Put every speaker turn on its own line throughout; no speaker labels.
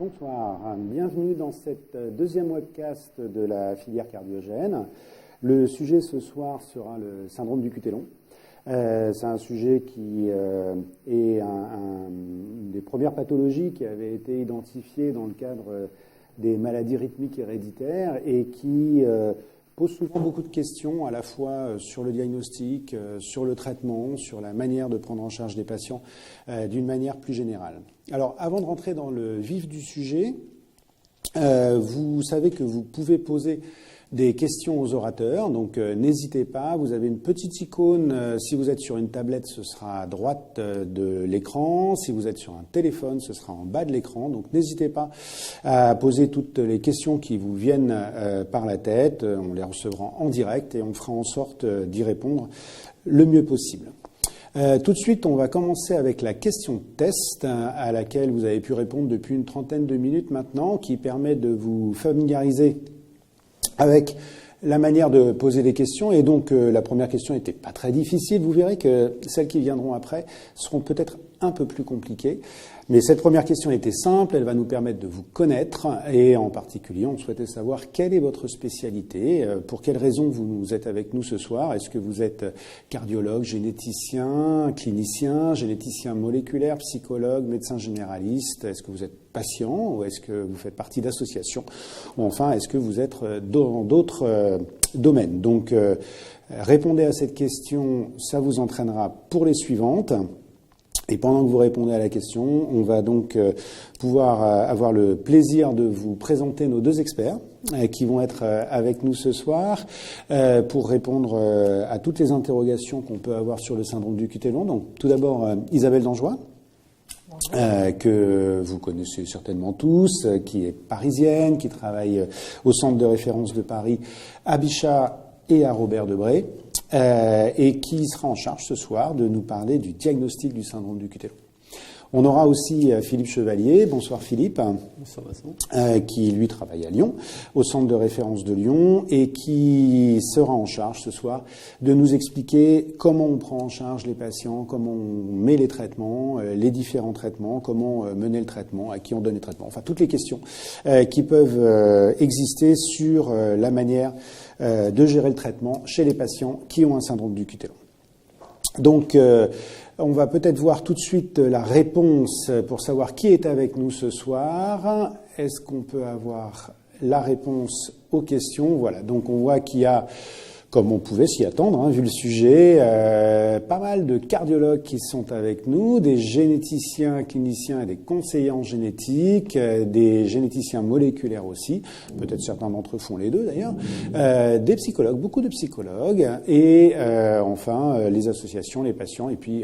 Bonsoir, bienvenue dans cette deuxième webcast de la filière cardiogène. Le sujet ce soir sera le syndrome du QT long. C'est un sujet qui est une des premières pathologies qui avait été identifiée dans le cadre des maladies rythmiques héréditaires et qui pose souvent beaucoup de questions à la fois sur le diagnostic, sur le traitement, sur la manière de prendre en charge des patients d'une manière plus générale. Alors, avant de rentrer dans le vif du sujet, vous savez que vous pouvez poser des questions aux orateurs, donc n'hésitez pas, vous avez une petite icône, si vous êtes sur une tablette, ce sera à droite de l'écran, si vous êtes sur un téléphone, ce sera en bas de l'écran, donc n'hésitez pas à poser toutes les questions qui vous viennent par la tête, on les recevra en direct et on fera en sorte d'y répondre le mieux possible. Tout de suite, on va commencer avec la question test à laquelle vous avez pu répondre depuis une trentaine de minutes maintenant, qui permet de vous familiariser avec la manière de poser des questions. Et donc, la première question n'était pas très difficile. Vous verrez que celles qui viendront après seront peut-être un peu plus compliquées. Mais cette première question était simple, elle va nous permettre de vous connaître. Et en particulier, on souhaitait savoir quelle est votre spécialité, pour quelles raisons vous êtes avec nous ce soir. Est-ce que vous êtes cardiologue, généticien, clinicien, généticien moléculaire, psychologue, médecin généraliste? Est-ce que vous êtes patient ou est-ce que vous faites partie d'associations? Ou enfin, est-ce que vous êtes dans d'autres domaines? Donc, répondez à cette question, ça vous entraînera pour les suivantes. Et pendant que vous répondez à la question, on va donc pouvoir avoir le plaisir de vous présenter nos deux experts qui vont être avec nous ce soir pour répondre à toutes les interrogations qu'on peut avoir sur le syndrome du QT long. Donc, tout d'abord, Isabelle Dangeois, que vous connaissez certainement tous, qui est parisienne, qui travaille au centre de référence de Paris à Bichat et à Robert Debré. Et qui sera en charge ce soir de nous parler du diagnostic du syndrome du QT long. On aura aussi Philippe Chevalier. Bonsoir Philippe.
Bonsoir Vincent.
Qui lui travaille à Lyon, au centre de référence de Lyon, et qui sera en charge ce soir de nous expliquer comment on prend en charge les patients, comment on met les traitements, les différents traitements, comment mener le traitement, à qui on donne les traitements. Enfin, toutes les questions qui peuvent exister sur la manière de gérer le traitement chez les patients qui ont un syndrome du QT long. Donc, on va peut-être voir tout de suite la réponse pour savoir qui est avec nous ce soir. Est-ce qu'on peut avoir la réponse aux questions? Voilà, donc on voit qu'il y a, comme on pouvait s'y attendre, vu le sujet, pas mal de cardiologues qui sont avec nous, des généticiens, cliniciens et des conseillers en génétique, des généticiens moléculaires aussi, peut-être certains d'entre eux font les deux d'ailleurs, des psychologues, beaucoup de psychologues, et enfin les associations, les patients, et puis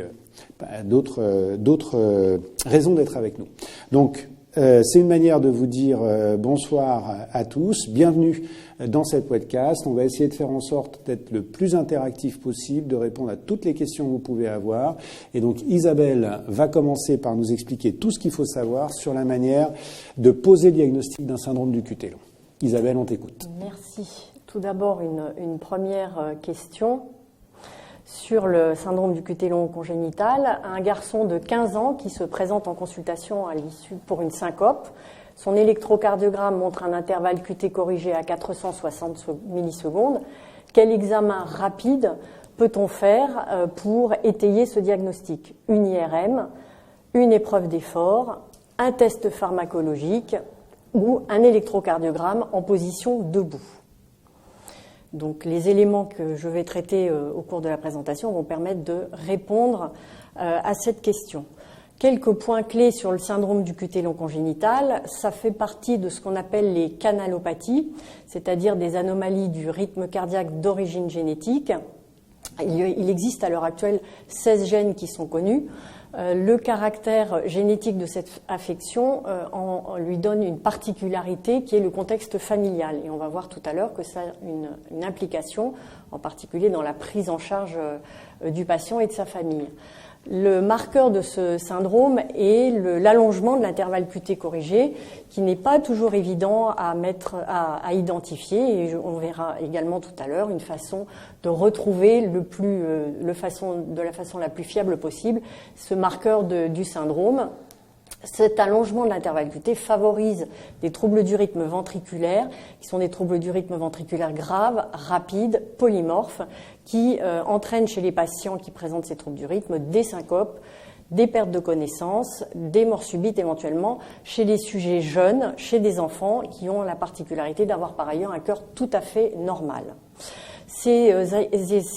d'autres raisons d'être avec nous. Donc, c'est une manière de vous dire bonsoir à tous, bienvenue dans cette podcast. On va essayer de faire en sorte d'être le plus interactif possible, de répondre à toutes les questions que vous pouvez avoir. Et donc Isabelle va commencer par nous expliquer tout ce qu'il faut savoir sur la manière de poser le diagnostic d'un syndrome du QT long. Isabelle, on t'écoute.
Merci. Tout d'abord, une première question sur le syndrome du QT long congénital. Un garçon de 15 ans qui se présente en consultation à l'issue pour une syncope. Son électrocardiogramme montre un intervalle QT corrigé à 460 millisecondes. Quel examen rapide peut-on faire pour étayer ce diagnostic? Une IRM, une épreuve d'effort, un test pharmacologique ou un électrocardiogramme en position debout. Donc les éléments que je vais traiter au cours de la présentation vont permettre de répondre à cette question. Quelques points clés sur le syndrome du QT long congénital. Ça fait partie de ce qu'on appelle les canalopathies, c'est-à-dire des anomalies du rythme cardiaque d'origine génétique. Il existe à l'heure actuelle 16 gènes qui sont connus. Le caractère génétique de cette affection lui donne une particularité qui est le contexte familial. Et on va voir tout à l'heure que ça a une implication, en particulier dans la prise en charge du patient et de sa famille. Le marqueur de ce syndrome est l'allongement de l'intervalle QT corrigé, qui n'est pas toujours évident à identifier. Et on verra également tout à l'heure une façon de retrouver de la façon la plus fiable possible ce marqueur du syndrome. Cet allongement de l'intervalle QT favorise des troubles du rythme ventriculaire, qui sont des troubles du rythme ventriculaire graves, rapides, polymorphes, qui entraînent chez les patients qui présentent ces troubles du rythme des syncopes, des pertes de connaissance, des morts subites éventuellement, chez les sujets jeunes, chez des enfants qui ont la particularité d'avoir par ailleurs un cœur tout à fait normal. Ces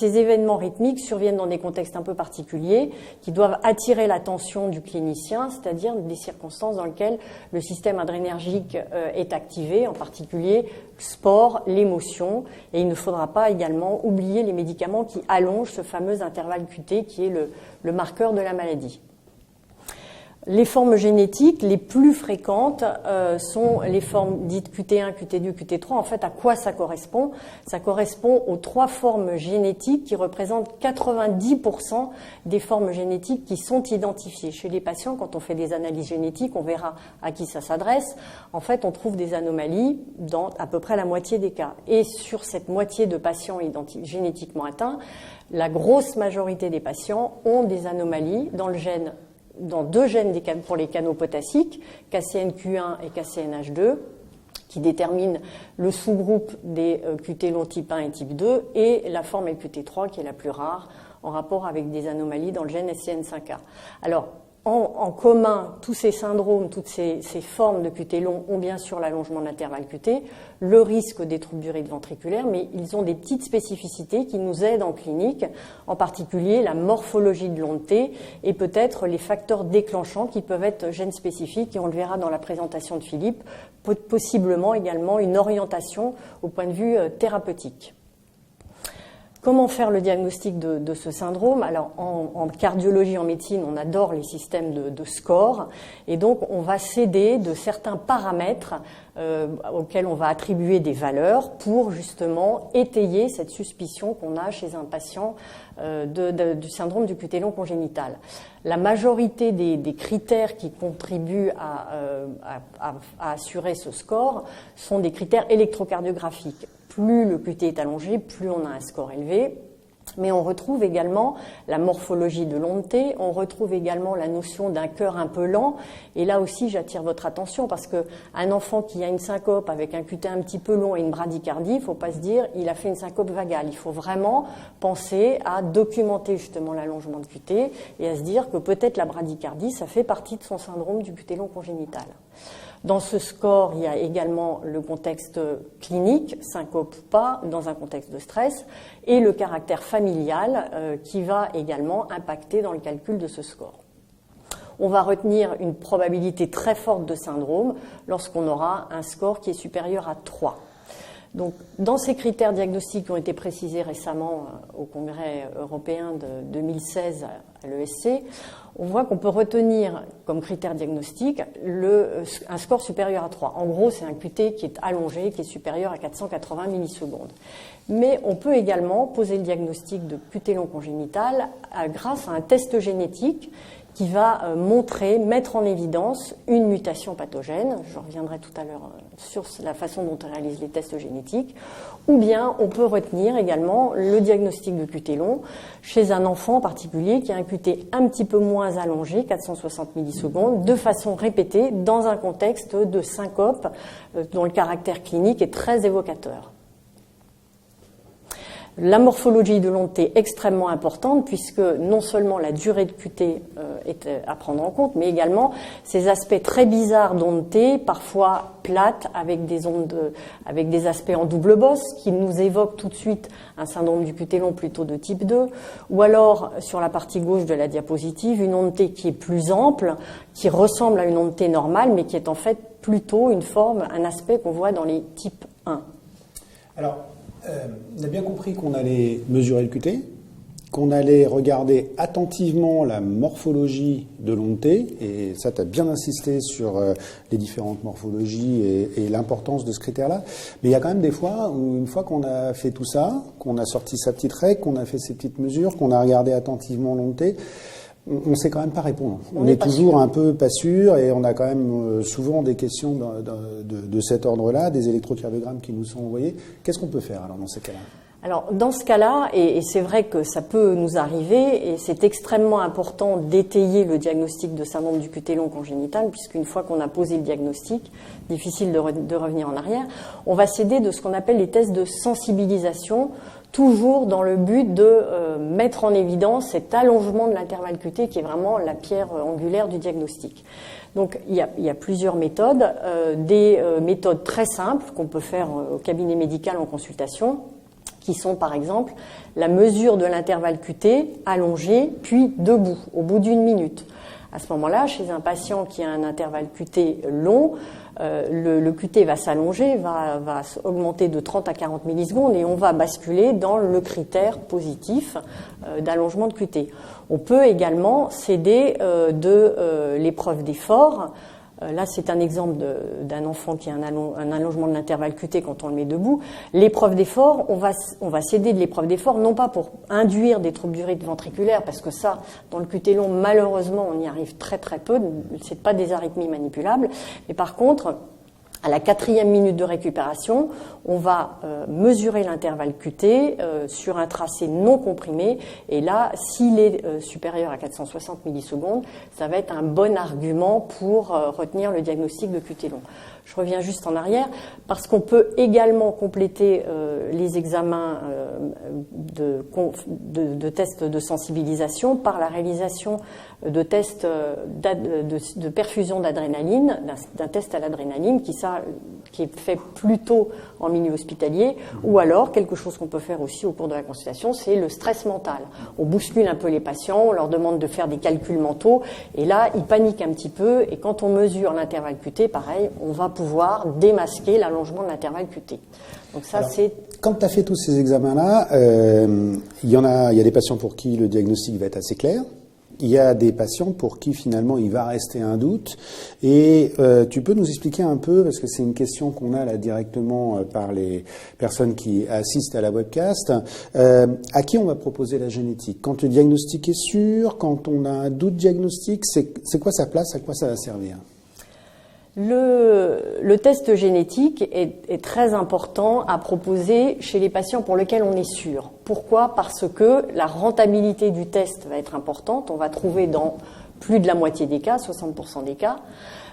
événements rythmiques surviennent dans des contextes un peu particuliers qui doivent attirer l'attention du clinicien, c'est-à-dire des circonstances dans lesquelles le système adrénergique est activé, en particulier le sport, l'émotion, et il ne faudra pas également oublier les médicaments qui allongent ce fameux intervalle QT qui est le marqueur de la maladie. Les formes génétiques les plus fréquentes sont les formes dites QT1, QT2, QT3. En fait, à quoi ça correspond? Ça correspond aux 3 formes génétiques qui représentent 90% des formes génétiques qui sont identifiées. Chez les patients, quand on fait des analyses génétiques, on verra à qui ça s'adresse. En fait, on trouve des anomalies dans à peu près la moitié des cas. Et sur cette moitié de patients génétiquement atteints, la grosse majorité des patients ont des anomalies dans 2 gènes pour les canaux potassiques, KCNQ1 et KCNH2, qui déterminent le sous-groupe des QT long type 1 et type 2, et la forme LQT3, qui est la plus rare, en rapport avec des anomalies dans le gène SCN5A. Alors, en commun, tous ces syndromes, toutes ces formes de QT long ont bien sûr l'allongement de l'intervalle QT, le risque des troubles du rythme ventriculaire, mais ils ont des petites spécificités qui nous aident en clinique, en particulier la morphologie de l'onde T et peut-être les facteurs déclenchants qui peuvent être gènes spécifiques, et on le verra dans la présentation de Philippe, possiblement également une orientation au point de vue thérapeutique. Comment faire le diagnostic de ce syndrome? Alors, en cardiologie, en médecine, on adore les systèmes de score, et donc on va s'aider de certains paramètres auxquels on va attribuer des valeurs pour justement étayer cette suspicion qu'on a chez un patient du syndrome du QT long congénital. La majorité des critères qui contribuent à assurer ce score sont des critères électrocardiographiques. Plus le QT est allongé, plus on a un score élevé. Mais on retrouve également la morphologie de l'onde T, on retrouve également la notion d'un cœur un peu lent. Et là aussi, j'attire votre attention parce qu'un enfant qui a une syncope avec un QT un petit peu long et une bradycardie, il ne faut pas se dire il a fait une syncope vagale. Il faut vraiment penser à documenter justement l'allongement de QT et à se dire que peut-être la bradycardie, ça fait partie de son syndrome du QT long congénital. Dans ce score, il y a également le contexte clinique, syncope ou pas, dans un contexte de stress, et le caractère familial qui va également impacter dans le calcul de ce score. On va retenir une probabilité très forte de syndrome lorsqu'on aura un score qui est supérieur à 3. Donc, dans ces critères diagnostiques qui ont été précisés récemment au Congrès européen de 2016 à l'ESC, on voit qu'on peut retenir comme critère diagnostique un score supérieur à 3. En gros, c'est un QT qui est allongé, qui est supérieur à 480 millisecondes. Mais on peut également poser le diagnostic de QT long congénital grâce à un test génétique qui va mettre en évidence une mutation pathogène. Je reviendrai tout à l'heure sur la façon dont on réalise les tests génétiques. Ou bien on peut retenir également le diagnostic de QT long chez un enfant en particulier qui a un QT un petit peu moins allongé, 460 millisecondes, de façon répétée dans un contexte de syncope dont le caractère clinique est très évocateur. La morphologie de l'onde T est extrêmement importante puisque non seulement la durée de QT est à prendre en compte, mais également ces aspects très bizarres d'onde T, parfois plates avec des aspects en double bosse qui nous évoquent tout de suite un syndrome du QT long plutôt de type 2, ou alors sur la partie gauche de la diapositive, une onde T qui est plus ample, qui ressemble à une onde T normale, mais qui est en fait plutôt un aspect qu'on voit dans les types 1.
Alors, on a bien compris qu'on allait mesurer le QT, qu'on allait regarder attentivement la morphologie de l'onde T, et ça, tu as bien insisté sur les différentes morphologies et l'importance de ce critère-là. Mais il y a quand même des fois où, une fois qu'on a fait tout ça, qu'on a sorti sa petite règle, qu'on a fait ses petites mesures, qu'on a regardé attentivement l'onde T, on ne sait quand même pas répondre. On est toujours sûr. Un peu pas sûr, et on a quand même souvent des questions de cet ordre-là, des électrocardiogrammes qui nous sont envoyés. Qu'est-ce qu'on peut faire alors dans ces cas-là ?
Alors, dans ce cas-là, et c'est vrai que ça peut nous arriver, et c'est extrêmement important d'étayer le diagnostic de syndrome du cuté long congénital, puisqu'une fois qu'on a posé le diagnostic, difficile de revenir en arrière, on va s'aider de ce qu'on appelle les tests de sensibilisation, toujours dans le but de mettre en évidence cet allongement de l'intervalle cuté qui est vraiment la pierre angulaire du diagnostic. Donc il y a plusieurs méthodes, des méthodes très simples qu'on peut faire au cabinet médical en consultation, qui sont par exemple la mesure de l'intervalle cuté allongé puis debout au bout d'une minute. À ce moment-là, chez un patient qui a un intervalle cuté long, le QT va s'allonger, va augmenter de 30 à 40 millisecondes et on va basculer dans le critère positif d'allongement de QT. On peut également s'aider de l'épreuve d'effort. Là, c'est un exemple d'un enfant qui a un allongement de l'intervalle QT quand on le met debout. L'épreuve d'effort, on va s'aider de l'épreuve d'effort, non pas pour induire des troubles du rythme ventriculaire, parce que ça, dans le QT long, malheureusement, on y arrive très très peu. C'est pas des arythmies manipulables. Mais par contre, à la 4e minute de récupération, on va mesurer l'intervalle QT sur un tracé non comprimé. Et là, s'il est supérieur à 460 millisecondes, ça va être un bon argument pour retenir le diagnostic de QT long. Je reviens juste en arrière, parce qu'on peut également compléter les examens de tests de sensibilisation par la réalisation de tests de perfusion d'adrénaline, d'un test à l'adrénaline qui est fait plutôt en milieu hospitalier, ou alors quelque chose qu'on peut faire aussi au cours de la consultation, c'est le stress mental. On bouscule un peu les patients, on leur demande de faire des calculs mentaux, et là, ils paniquent un petit peu, et quand on mesure l'intervalle QT, pareil, on va pouvoir démasquer l'allongement de l'intervalle QT. Donc ça, alors, c'est...
Quand tu as fait tous ces examens-là, il y a des patients pour qui le diagnostic va être assez clair. Il y a des patients pour qui finalement il va rester un doute. Et tu peux nous expliquer un peu, parce que c'est une question qu'on a là directement par les personnes qui assistent à la webcast, à qui on va proposer la génétique? Quand le diagnostic est sûr, quand on a un doute diagnostique, c'est quoi sa place, à quoi ça va servir?
Le test génétique est très important à proposer chez les patients pour lesquels on est sûr. Pourquoi? Parce que la rentabilité du test va être importante. On va trouver dans plus de la moitié des cas, 60% des cas.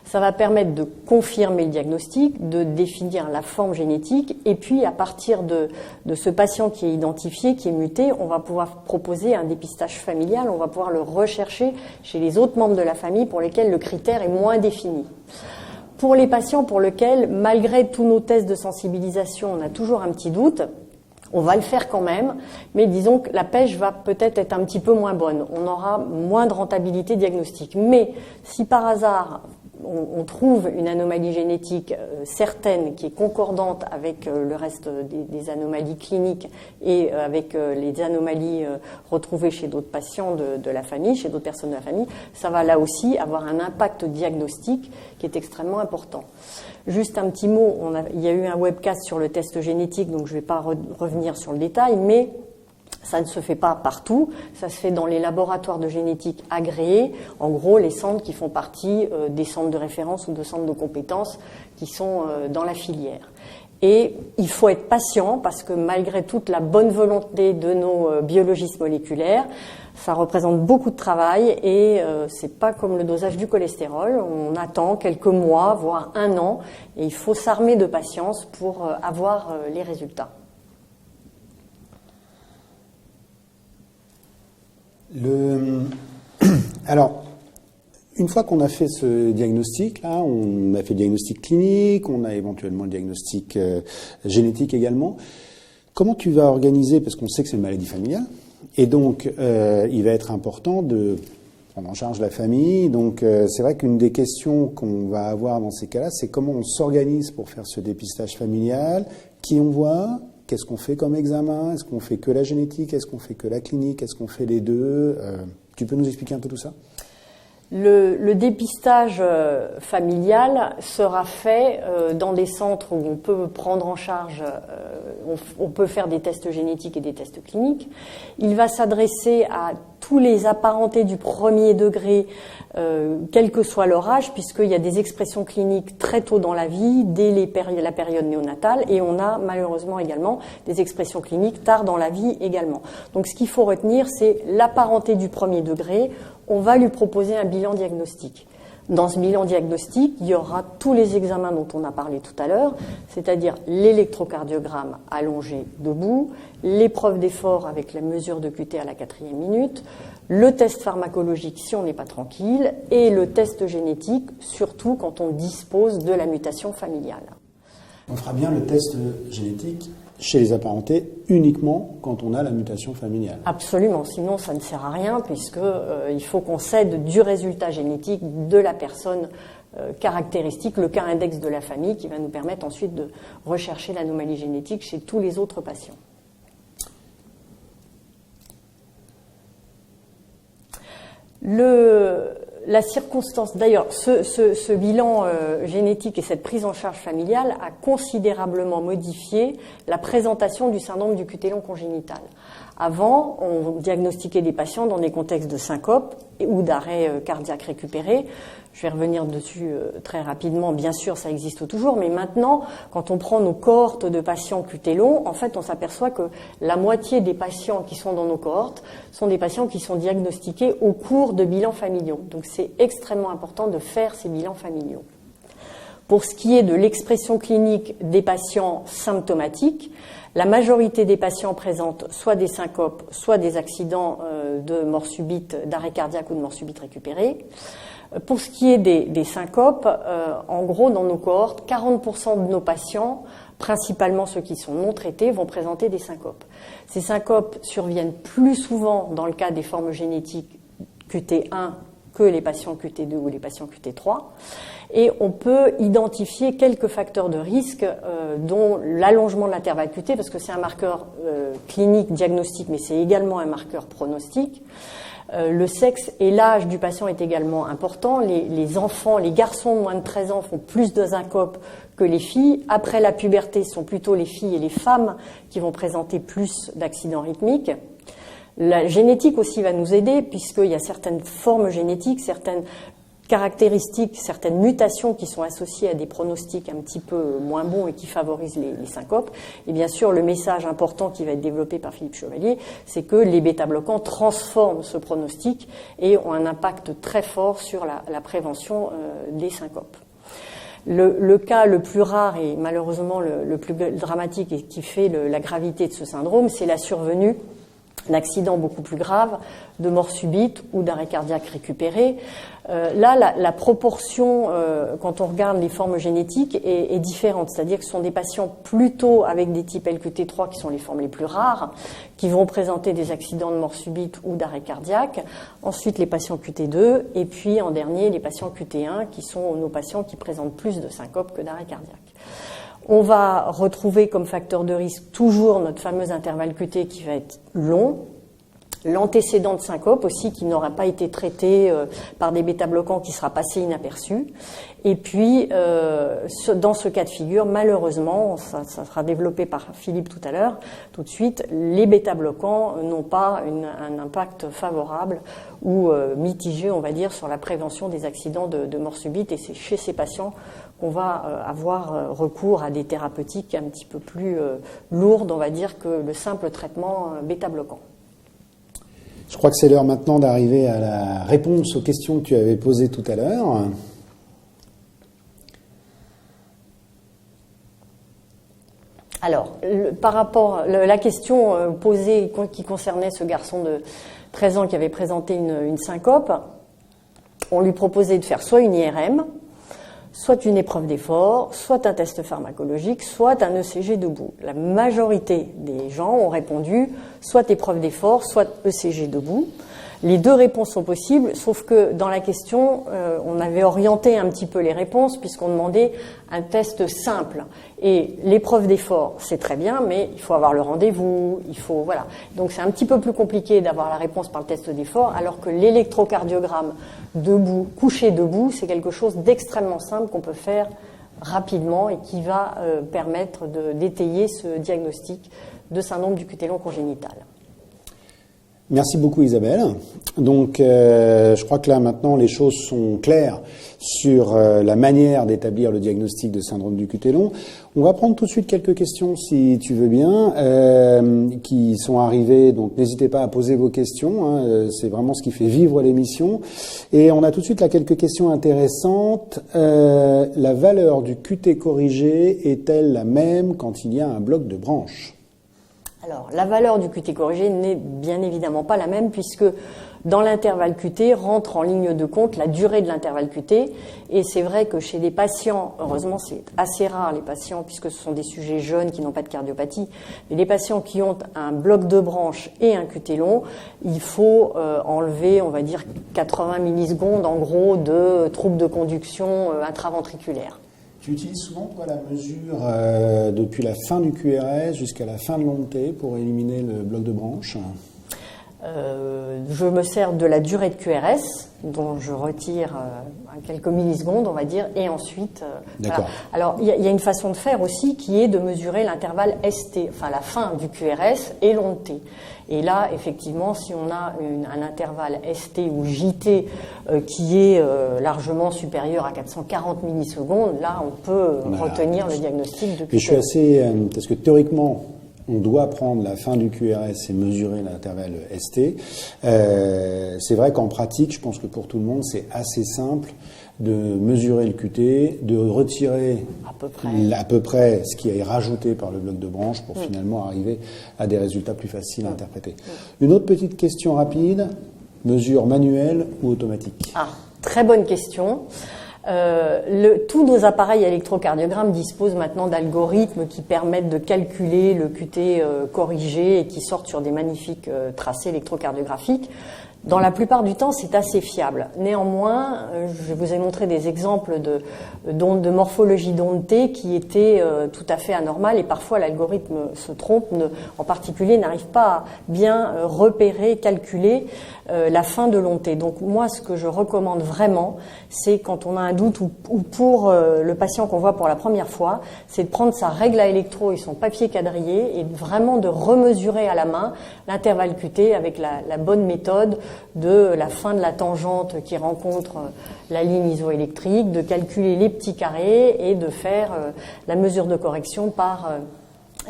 Ça va permettre de confirmer le diagnostic, de définir la forme génétique. Et puis, à partir de ce patient qui est identifié, qui est muté, on va pouvoir proposer un dépistage familial. On va pouvoir le rechercher chez les autres membres de la famille pour lesquels le critère est moins défini. Pour les patients pour lesquels, malgré tous nos tests de sensibilisation, on a toujours un petit doute, on va le faire quand même, mais disons que la pêche va peut-être être un petit peu moins bonne. On aura moins de rentabilité diagnostique. Mais si par hasard, on trouve une anomalie génétique certaine qui est concordante avec le reste des anomalies cliniques et avec les anomalies retrouvées chez d'autres patients de la famille, chez d'autres personnes de la famille, ça va là aussi avoir un impact diagnostique qui est extrêmement important. Juste un petit mot, il y a eu un webcast sur le test génétique, donc je ne vais pas revenir sur le détail, mais ça ne se fait pas partout, ça se fait dans les laboratoires de génétique agréés, en gros les centres qui font partie des centres de référence ou de centres de compétences qui sont dans la filière. Et il faut être patient parce que malgré toute la bonne volonté de nos biologistes moléculaires, ça représente beaucoup de travail et c'est pas comme le dosage du cholestérol, on attend quelques mois, voire un an, et il faut s'armer de patience pour avoir les résultats.
Alors, une fois qu'on a fait ce diagnostic, là, on a fait le diagnostic clinique, on a éventuellement le diagnostic génétique également, comment tu vas organiser, parce qu'on sait que c'est une maladie familiale, et donc il va être important de prendre en charge la famille. Donc c'est vrai qu'une des questions qu'on va avoir dans ces cas-là, c'est comment on s'organise pour faire ce dépistage familial, qui on voit, qu'est-ce qu'on fait comme examen, est-ce qu'on fait que la génétique, est-ce qu'on fait que la clinique, est-ce qu'on fait les deux? Tu peux nous expliquer un peu tout ça?
Le dépistage familial sera fait dans des centres où on peut prendre en charge, on peut faire des tests génétiques et des tests cliniques. Il va s'adresser à tous les apparentés du premier degré, quel que soit leur âge, puisqu'il y a des expressions cliniques très tôt dans la vie, dès la période néonatale, et on a malheureusement également des expressions cliniques tard dans la vie également. Donc ce qu'il faut retenir, c'est l'apparenté du premier degré. On va lui proposer un bilan diagnostique. Dans ce bilan diagnostique, il y aura tous les examens dont on a parlé tout à l'heure, c'est-à-dire l'électrocardiogramme allongé debout, l'épreuve d'effort avec la mesure de QT à la 4e minute, le test pharmacologique si on n'est pas tranquille, et le test génétique, surtout quand on dispose de la mutation familiale.
On fera bien le test génétique chez les apparentés uniquement quand on a la mutation familiale.
Absolument, sinon ça ne sert à rien puisque il faut qu'on s'aide du résultat génétique de la personne caractéristique, le cas index de la famille qui va nous permettre ensuite de rechercher l'anomalie génétique chez tous les autres patients. La circonstance, d'ailleurs, ce bilan génétique et cette prise en charge familiale a considérablement modifié la présentation du syndrome du QT long congénital. Avant, on diagnostiquait des patients dans des contextes de syncope ou d'arrêt cardiaque récupéré. Je vais revenir dessus très rapidement. Bien sûr, ça existe toujours, mais maintenant, quand on prend nos cohortes de patients QT long, en fait, on s'aperçoit que la moitié des patients qui sont dans nos cohortes sont des patients qui sont diagnostiqués au cours de bilans familiaux. Donc, c'est extrêmement important de faire ces bilans familiaux. Pour ce qui est de l'expression clinique des patients symptomatiques, la majorité des patients présentent soit des syncopes, soit des accidents de mort subite, d'arrêt cardiaque ou de mort subite récupérée. Pour ce qui est des syncopes, en gros, dans nos cohortes, 40% de nos patients, principalement ceux qui sont non traités, vont présenter des syncopes. Ces syncopes surviennent plus souvent dans le cas des formes génétiques QT1 que les patients QT2 ou les patients QT3. Et on peut identifier quelques facteurs de risque, dont l'allongement de l'intervalle QT, parce que c'est un marqueur clinique, diagnostique, mais c'est également un marqueur pronostic. Le sexe et l'âge du patient est également important. Les enfants, les garçons de moins de 13 ans font plus de syncopes que les filles. Après la puberté, ce sont plutôt les filles et les femmes qui vont présenter plus d'accidents rythmiques. La génétique aussi va nous aider, puisqu'il y a certaines formes génétiques, certaines caractéristiques, certaines mutations qui sont associées à des pronostics un petit peu moins bons et qui favorisent les syncopes. Et bien sûr, le message important qui va être développé par Philippe Chevalier, c'est que les bêta-bloquants transforment ce pronostic et ont un impact très fort sur la prévention des syncopes. Le cas le plus rare et malheureusement le plus dramatique et qui fait la gravité de ce syndrome, c'est la survenue d'accidents beaucoup plus graves, de mort subite ou d'arrêt cardiaque récupéré. Là, la proportion, quand on regarde les formes génétiques, est différente. C'est-à-dire que ce sont des patients plutôt avec des types LQT3 qui sont les formes les plus rares, qui vont présenter des accidents de mort subite ou d'arrêt cardiaque. Ensuite, les patients QT2. Et puis, en dernier, les patients QT1, qui sont nos patients qui présentent plus de syncope que d'arrêt cardiaque. On va retrouver comme facteur de risque toujours notre fameux intervalle QT qui va être long, l'antécédent de syncope aussi qui n'aura pas été traité par des bêta-bloquants qui sera passé inaperçu. Et puis, dans ce cas de figure, malheureusement, ça sera développé par Philippe tout à l'heure, tout de suite, les bêta-bloquants n'ont pas un impact favorable ou mitigé, on va dire, sur la prévention des accidents de mort subite. Et c'est chez ces patients qu'on va avoir recours à des thérapeutiques un petit peu plus lourdes, on va dire, que le simple traitement bêta-bloquant.
Je crois que c'est l'heure maintenant d'arriver à la réponse aux questions que tu avais posées tout à l'heure.
Alors, par rapport à la question posée qui concernait ce garçon de 13 ans qui avait présenté une syncope, on lui proposait de faire soit une IRM, soit une épreuve d'effort, soit un test pharmacologique, soit un ECG debout. La majorité des gens ont répondu soit épreuve d'effort, soit ECG debout. Les deux réponses sont possibles, sauf que dans la question, on avait orienté un petit peu les réponses puisqu'on demandait un test simple. Et l'épreuve d'effort, c'est très bien, mais il faut avoir le rendez-vous, voilà. Donc c'est un petit peu plus compliqué d'avoir la réponse par le test d'effort, alors que l'électrocardiogramme debout, couché debout, c'est quelque chose d'extrêmement simple qu'on peut faire rapidement et qui va permettre d'étayer ce diagnostic de syndrome du QT long congénital.
Merci beaucoup Isabelle. Donc je crois que là maintenant les choses sont claires sur la manière d'établir le diagnostic de syndrome du cuté long. On va prendre tout de suite quelques questions si tu veux bien qui sont arrivées. Donc n'hésitez pas à poser vos questions, hein, c'est vraiment ce qui fait vivre l'émission. Et on a tout de suite là quelques questions intéressantes. La valeur du QT corrigé est-elle la même quand il y a un bloc de branche ?
Alors, la valeur du QT corrigé n'est bien évidemment pas la même puisque dans l'intervalle QT rentre en ligne de compte la durée de l'intervalle QT. Et c'est vrai que chez des patients, heureusement c'est assez rare les patients puisque ce sont des sujets jeunes qui n'ont pas de cardiopathie, mais les patients qui ont un bloc de branche et un QT long, il faut enlever, on va dire, 80 millisecondes en gros de troubles de conduction intraventriculaire.
Tu utilises souvent toi, la mesure depuis la fin du QRS jusqu'à la fin de l'ONT pour éliminer le bloc de branche ?
Je me sers de la durée de QRS, dont je retire quelques millisecondes, on va dire, et ensuite...
D'accord.
Voilà. Alors, il y a une façon de faire aussi qui est de mesurer l'intervalle ST, enfin la fin du QRS et l'ONT. Et là, effectivement, si on a un intervalle ST ou JT qui est largement supérieur à 440 millisecondes, là, on peut retenir le diagnostic de QT.
Et je suis assez... parce que théoriquement, on doit prendre la fin du QRS et mesurer l'intervalle ST. C'est vrai qu'en pratique, je pense que pour tout le monde, c'est assez simple de mesurer le QT, de retirer à peu près ce qui est rajouté par le bloc de branche pour finalement arriver à des résultats plus faciles à interpréter. Une autre petite question rapide, mesure manuelle ou automatique ?
Ah, très bonne question. Tous nos appareils électrocardiogrammes disposent maintenant d'algorithmes qui permettent de calculer le QT corrigé et qui sortent sur des magnifiques tracés électrocardiographiques. Dans la plupart du temps, c'est assez fiable. Néanmoins, je vous ai montré des exemples de morphologie d'onde T qui étaient tout à fait anormales et parfois l'algorithme se trompe, en particulier n'arrive pas à bien repérer, calculer la fin de l'onde T. Donc moi, ce que je recommande vraiment, c'est quand on a un doute ou pour le patient qu'on voit pour la première fois, c'est de prendre sa règle à électro et son papier quadrillé et vraiment de remesurer à la main l'intervalle QT avec la bonne méthode de la fin de la tangente qui rencontre la ligne isoélectrique, de calculer les petits carrés et de faire la mesure de correction par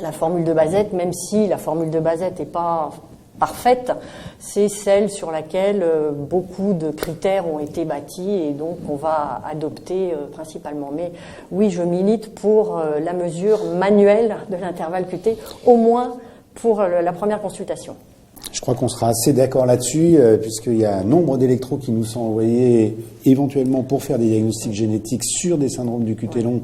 la formule de Bazet, même si la formule de Bazet n'est pas parfaite, c'est celle sur laquelle beaucoup de critères ont été bâtis et donc on va adopter principalement. Mais oui, je milite pour la mesure manuelle de l'intervalle QT, au moins pour la première consultation.
Je crois qu'on sera assez d'accord là-dessus, puisqu'il y a un nombre d'électros qui nous sont envoyés éventuellement pour faire des diagnostics génétiques sur des syndromes du QT long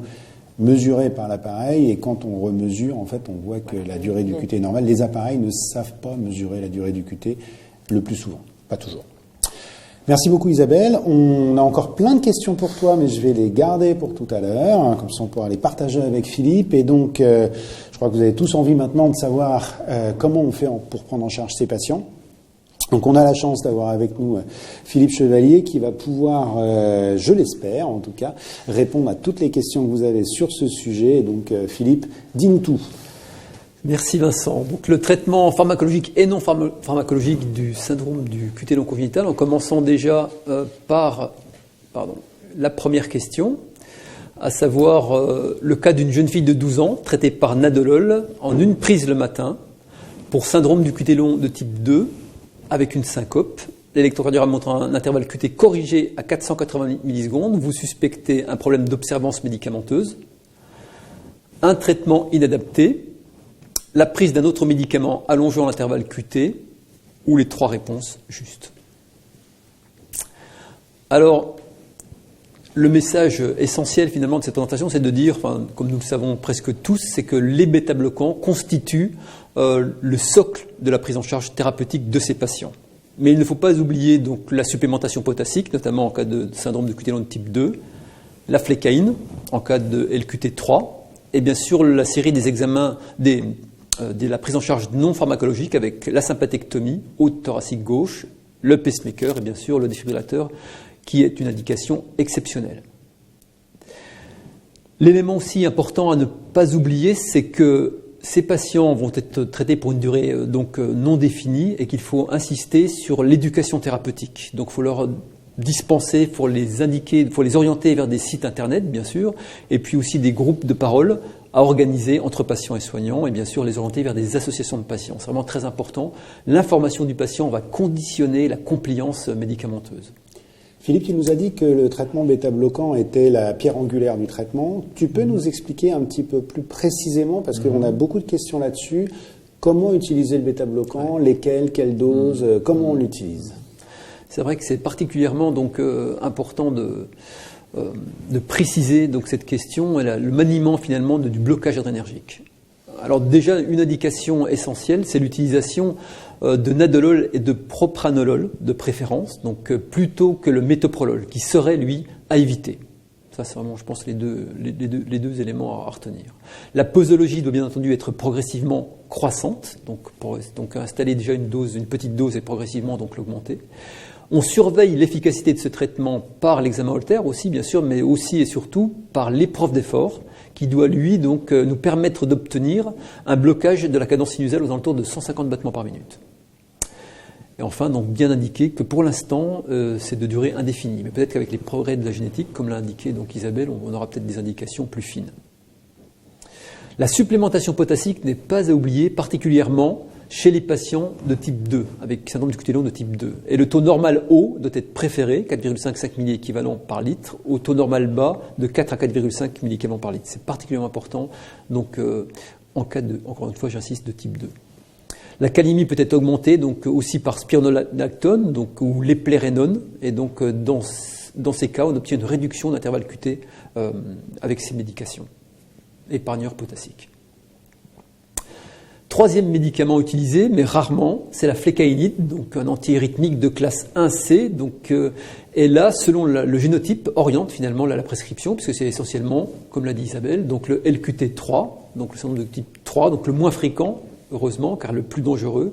mesurés par l'appareil. Et quand on remesure, en fait, on voit que la durée du QT est normale. Les appareils ne savent pas mesurer la durée du QT le plus souvent, pas toujours. Merci beaucoup Isabelle. On a encore plein de questions pour toi, mais je vais les garder pour tout à l'heure, hein, comme ça on pourra les partager avec Philippe. Et donc, je crois que vous avez tous envie maintenant de savoir comment on fait pour prendre en charge ces patients. Donc on a la chance d'avoir avec nous Philippe Chevalier qui va pouvoir, je l'espère en tout cas, répondre à toutes les questions que vous avez sur ce sujet. Et donc Philippe, dis-nous tout.
Merci Vincent. Donc le traitement pharmacologique et non pharmacologique du syndrome du QT long congénital, en commençant déjà par la première question, à savoir le cas d'une jeune fille de 12 ans traitée par Nadolol en une prise le matin pour syndrome du QT long de type 2 avec une syncope. L'électrocardiogramme montre un intervalle QT corrigé à 480 millisecondes. Vous suspectez un problème d'observance médicamenteuse, un traitement inadapté, la prise d'un autre médicament allongeant l'intervalle QT ou les trois réponses justes. Alors, le message essentiel finalement de cette présentation, c'est de dire, comme nous le savons presque tous, c'est que les bêta-bloquants constituent le socle de la prise en charge thérapeutique de ces patients. Mais il ne faut pas oublier donc la supplémentation potassique, notamment en cas de syndrome de QT long de type 2, la flécaïne en cas de LQT3, et bien sûr la série des examens de la prise en charge non pharmacologique avec la sympathectomie haute thoracique gauche, le pacemaker et bien sûr le défibrillateur qui est une indication exceptionnelle. L'élément aussi important à ne pas oublier, c'est que ces patients vont être traités pour une durée non définie et qu'il faut insister sur l'éducation thérapeutique. Donc il faut leur dispenser, il faut les indiquer, il faut les orienter vers des sites internet bien sûr, et puis aussi des groupes de parole à organiser entre patients et soignants, et bien sûr les orienter vers des associations de patients. C'est vraiment très important. L'information du patient va conditionner la compliance médicamenteuse.
Philippe, tu nous as dit que le traitement bêta-bloquant était la pierre angulaire du traitement. Tu peux nous expliquer un petit peu plus précisément, parce qu'on a beaucoup de questions là-dessus, comment utiliser le bêta-bloquant, lesquels, quelles doses, comment on l'utilise?
C'est vrai que c'est particulièrement important de préciser donc, cette question et le maniement finalement du blocage adrénergique. Alors déjà, une indication essentielle, c'est l'utilisation de nadolol et de propranolol de préférence, donc plutôt que le métoprolol, qui serait, lui, à éviter. Ça, c'est vraiment, je pense, les deux éléments à retenir. La posologie doit bien entendu être progressivement croissante, donc installer déjà une petite dose et progressivement donc l'augmenter. On surveille l'efficacité de ce traitement par l'examen Holter aussi, bien sûr, mais aussi et surtout par l'épreuve d'effort, qui doit, lui, donc, nous permettre d'obtenir un blocage de la cadence sinusale aux alentours de 150 battements par minute. Et enfin, donc, bien indiquer que pour l'instant, c'est de durée indéfinie. Mais peut-être qu'avec les progrès de la génétique, comme l'a indiqué donc, Isabelle, on aura peut-être des indications plus fines. La supplémentation potassique n'est pas à oublier, particulièrement chez les patients de type 2, avec syndrome du cuté long de type 2. Et le taux normal haut doit être préféré, 4,5 milli-équivalents par litre, au taux normal bas de 4 à 4,5 milli-équivalents par litre. C'est particulièrement important, donc en cas de, encore une fois, j'insiste, de type 2. La calémie peut être augmentée donc, aussi par spironolactone donc, ou l'éplérénone, et donc dans ces cas, on obtient une réduction d'intervalle QT avec ces médications. Épargneur potassique. Troisième médicament utilisé, mais rarement, c'est la flécainide, donc un antiarythmique de classe 1C. Donc, et là, selon le génotype, oriente finalement la prescription, puisque c'est essentiellement, comme l'a dit Isabelle, donc le LQT3, donc le syndrome de type 3, donc le moins fréquent, heureusement, car le plus dangereux.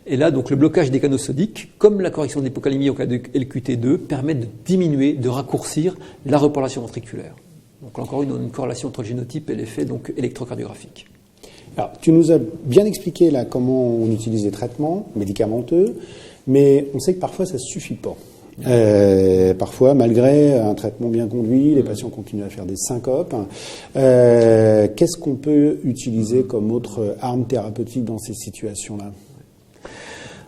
Et là, donc le blocage des canaux sodiques, comme la correction de l'hypocalémie au cas de LQT2, permet de diminuer, de raccourcir la repolation ventriculaire. Donc encore une corrélation entre le génotype et l'effet donc électrocardiographique.
Alors, tu nous as bien expliqué là comment on utilise les traitements médicamenteux, mais on sait que parfois ça ne suffit pas. Parfois, malgré un traitement bien conduit, les patients continuent à faire des syncopes. Qu'est-ce qu'on peut utiliser comme autre arme thérapeutique dans ces situations-là?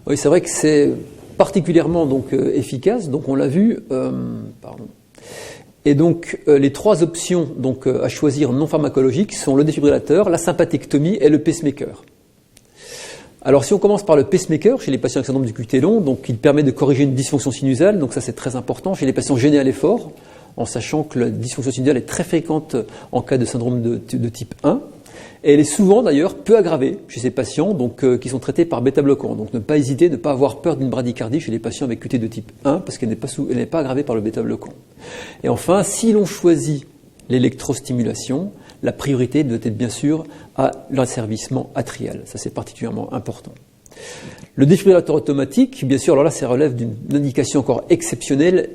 Oui, c'est vrai que c'est particulièrement donc, efficace. Donc, on l'a vu. Et donc, les trois options donc, à choisir non pharmacologiques sont le défibrillateur, la sympathectomie et le pacemaker. Alors, si on commence par le pacemaker, chez les patients avec syndrome du QT long, donc, il permet de corriger une dysfonction sinusale, donc ça c'est très important, chez les patients gênés à l'effort, en sachant que la dysfonction sinusale est très fréquente en cas de syndrome de type 1, et elle est souvent d'ailleurs peu aggravée chez ces patients donc, qui sont traités par bêta-bloquants. Donc ne pas hésiter, ne pas avoir peur d'une bradycardie chez les patients avec QT de type 1, parce qu'elle n'est pas aggravée par le bêta-bloquant. Et enfin, si l'on choisit l'électrostimulation, la priorité doit être bien sûr à l'asservissement atrial. Ça, c'est particulièrement important. Le défibrillateur automatique, bien sûr, alors là, ça relève d'une indication encore exceptionnelle.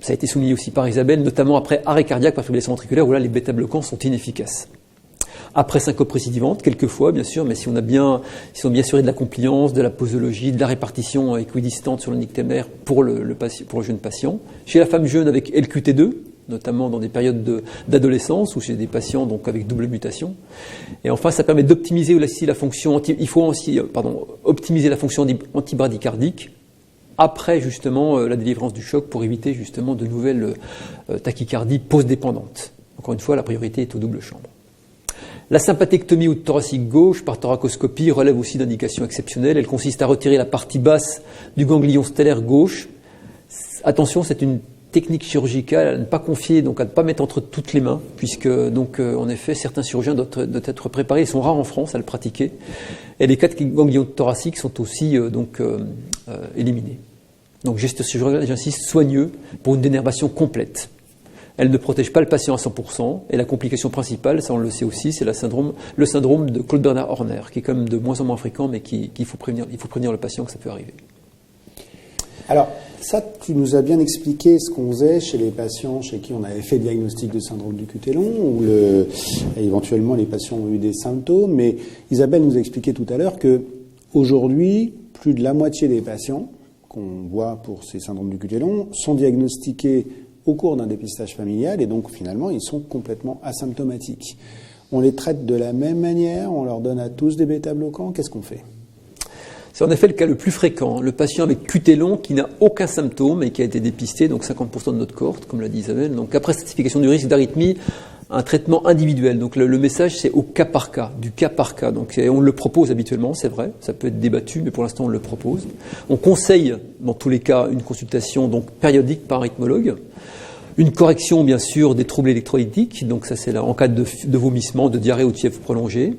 Ça a été souligné aussi par Isabelle, notamment après arrêt cardiaque par fibrillation ventriculaire, où là, les bêta-bloquants sont inefficaces. Après syncope récidivante, quelquefois, bien sûr, mais si on sont bien assurés de la compliance, de la posologie, de la répartition équidistante sur le nictémère pour le jeune patient. Chez la femme jeune avec LQT2, notamment dans des périodes d'adolescence ou chez des patients donc avec double mutation. Et enfin, ça permet d'optimiser aussi la fonction optimiser la fonction antibradycardique après justement la délivrance du choc pour éviter justement de nouvelles tachycardies post-dépendantes. Encore une fois, la priorité est aux doubles chambres. La sympathectomie ou thoracique gauche par thoracoscopie relève aussi d'indications exceptionnelles. Elle consiste à retirer la partie basse du ganglion stellaire gauche. Attention, c'est une technique chirurgicale à ne pas confier, donc à ne pas mettre entre toutes les mains, puisque donc en effet certains chirurgiens doivent être préparés, ils sont rares en France à le pratiquer, et les 4 ganglions thoraciques sont aussi éliminés. Donc geste chirurgical, j'insiste, soigneux pour une dénervation complète. Elle ne protège pas le patient à 100%, et la complication principale, ça on le sait aussi, c'est le syndrome de Claude-Bernard Horner, qui est quand même de moins en moins fréquent, mais qu'il faut prévenir le patient que ça peut arriver.
Alors, ça, tu nous as bien expliqué ce qu'on faisait chez les patients chez qui on avait fait le diagnostic de syndrome du cuté long, ou éventuellement les patients ont eu des symptômes, mais Isabelle nous a expliqué tout à l'heure que aujourd'hui, plus de la moitié des patients qu'on voit pour ces syndromes du cuté long sont diagnostiqués au cours d'un dépistage familial, et donc finalement, ils sont complètement asymptomatiques. On les traite de la même manière, on leur donne à tous des bêta-bloquants, qu'est-ce qu'on fait ?
C'est en effet le cas le plus fréquent, le patient avec cuté long qui n'a aucun symptôme et qui a été dépisté, donc 50% de notre cohorte, comme l'a dit Isabelle. Donc après stratification du risque d'arythmie, un traitement individuel. Donc le message, c'est au cas par cas, du cas par cas. Donc on le propose habituellement, c'est vrai, ça peut être débattu, mais pour l'instant on le propose. On conseille, dans tous les cas, une consultation donc périodique par un rythmologue. Une correction, bien sûr, des troubles électrolytiques, donc ça c'est là en cas de vomissement, de diarrhée ou de fièvre prolongée.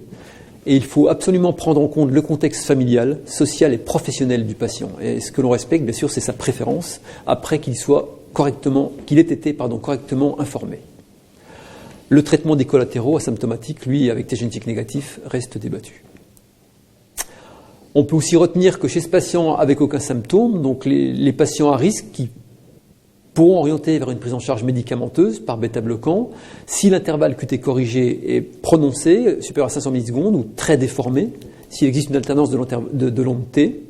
Et il faut absolument prendre en compte le contexte familial, social et professionnel du patient. Et ce que l'on respecte, bien sûr, c'est sa préférence, après qu'il ait été correctement informé. Le traitement des collatéraux asymptomatiques, lui, avec test génétique négatif, reste débattu. On peut aussi retenir que chez ce patient avec aucun symptôme, donc les patients à risque qui pourront orienter vers une prise en charge médicamenteuse par bêta-bloquant si l'intervalle QT corrigé est prononcé, supérieur à 500 millisecondes ou très déformé, s'il existe une alternance de l'onde T,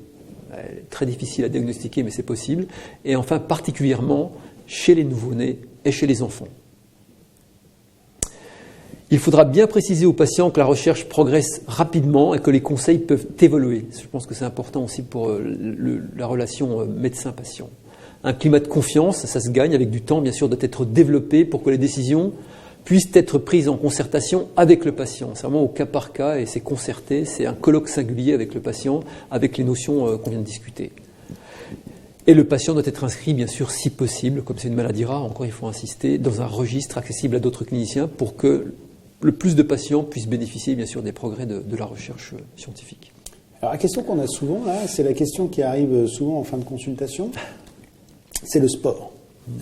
très difficile à diagnostiquer mais c'est possible, et enfin particulièrement chez les nouveau-nés et chez les enfants. Il faudra bien préciser aux patients que la recherche progresse rapidement et que les conseils peuvent évoluer. Je pense que c'est important aussi pour la relation médecin-patient. Un climat de confiance, ça se gagne avec du temps, bien sûr, doit être développé pour que les décisions puissent être prises en concertation avec le patient. C'est vraiment au cas par cas et c'est concerté, c'est un colloque singulier avec le patient, avec les notions qu'on vient de discuter. Et le patient doit être inscrit, bien sûr, si possible, comme c'est une maladie rare, encore il faut insister, dans un registre accessible à d'autres cliniciens pour que le plus de patients puissent bénéficier, bien sûr, des progrès de la recherche scientifique.
Alors la question qu'on a souvent, là, c'est la question qui arrive souvent en fin de consultation. C'est le sport.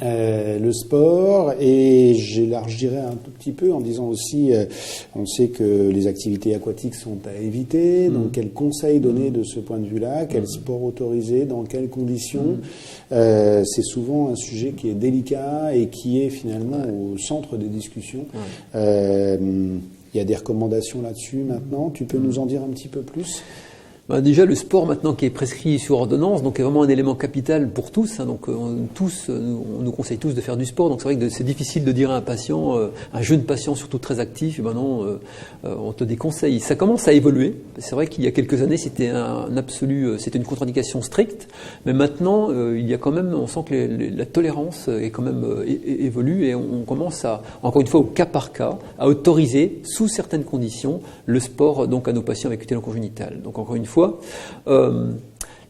Le sport, et j'élargirais un tout petit peu en disant aussi, on sait que les activités aquatiques sont à éviter, donc quels conseils donner de ce point de vue-là, quel sport autorisé, dans quelles conditions. C'est souvent un sujet qui est délicat et qui est finalement au centre des discussions. Il y a des recommandations là-dessus maintenant, tu peux nous en dire un petit peu plus ?
Déjà, le sport maintenant qui est prescrit sur ordonnance, donc est vraiment un élément capital pour tous. Donc on nous conseille tous de faire du sport. Donc c'est vrai que c'est difficile de dire à un patient, un jeune patient surtout très actif, non, on te déconseille. Ça commence à évoluer. C'est vrai qu'il y a quelques années c'était c'était une contre-indication stricte, mais maintenant il y a quand même, on sent que la tolérance est quand même évolue et on commence à, encore une fois au cas par cas, à autoriser sous certaines conditions le sport donc à nos patients avec QT long congénital. Donc encore une fois,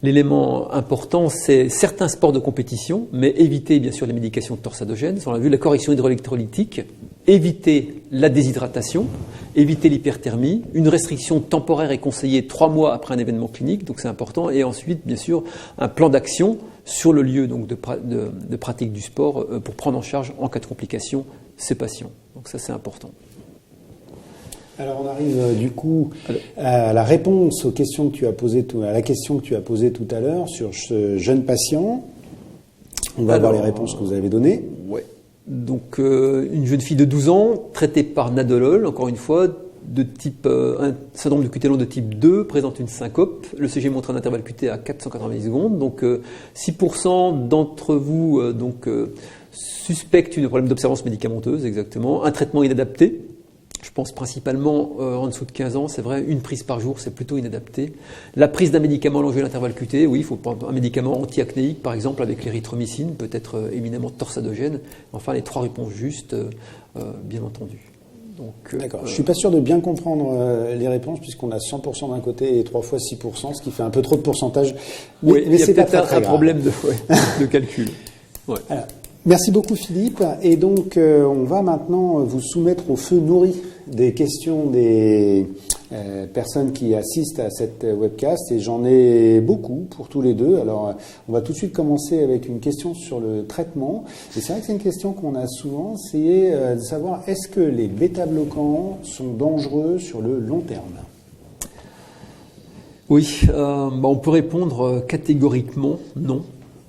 l'élément important, c'est certains sports de compétition, mais éviter bien sûr les médications torsadogènes. On l'a vu, la correction hydroélectrolytique, éviter la déshydratation, éviter l'hyperthermie. Une restriction temporaire est conseillée 3 mois après un événement clinique, donc c'est important. Et ensuite, bien sûr, un plan d'action sur le lieu donc, de pratique du sport pour prendre en charge en cas de complications ces patients. Donc ça, c'est important.
Alors on arrive du coup à la réponse aux questions que tu as posées, à la question que tu as posée tout à l'heure sur ce jeune patient. On va voir les réponses que vous avez données.
Ouais. Donc une jeune fille de 12 ans traitée par nadolol, encore une fois, de type un syndrome du QT long de type 2, présente une syncope. Le CG montre un intervalle QT à 480 secondes. Donc 6% d'entre vous suspectent un problème d'observance médicamenteuse, exactement. Un traitement inadapté. Je pense principalement en dessous de 15 ans, c'est vrai, une prise par jour, c'est plutôt inadapté. La prise d'un médicament allongé à l'intervalle QT, oui, il faut prendre un médicament anti-acnéique, par exemple, avec l'érythromycine, peut-être éminemment torsadogène. Enfin, les 3 réponses justes, bien entendu.
D'accord. Je ne suis pas sûr de bien comprendre les réponses, puisqu'on a 100% d'un côté et 3 fois 6%, ce qui fait un peu trop de pourcentage.
Oui, mais c'est peut-être un problème de calcul. Ouais.
Alors, merci beaucoup Philippe. Et donc, on va maintenant vous soumettre au feu nourri des questions des personnes qui assistent à cette webcast. Et j'en ai beaucoup pour tous les deux. Alors, on va tout de suite commencer avec une question sur le traitement. Et c'est vrai que c'est une question qu'on a souvent, c'est de savoir est-ce que les bêta-bloquants sont dangereux sur le long terme ?
Oui, on peut répondre catégoriquement non.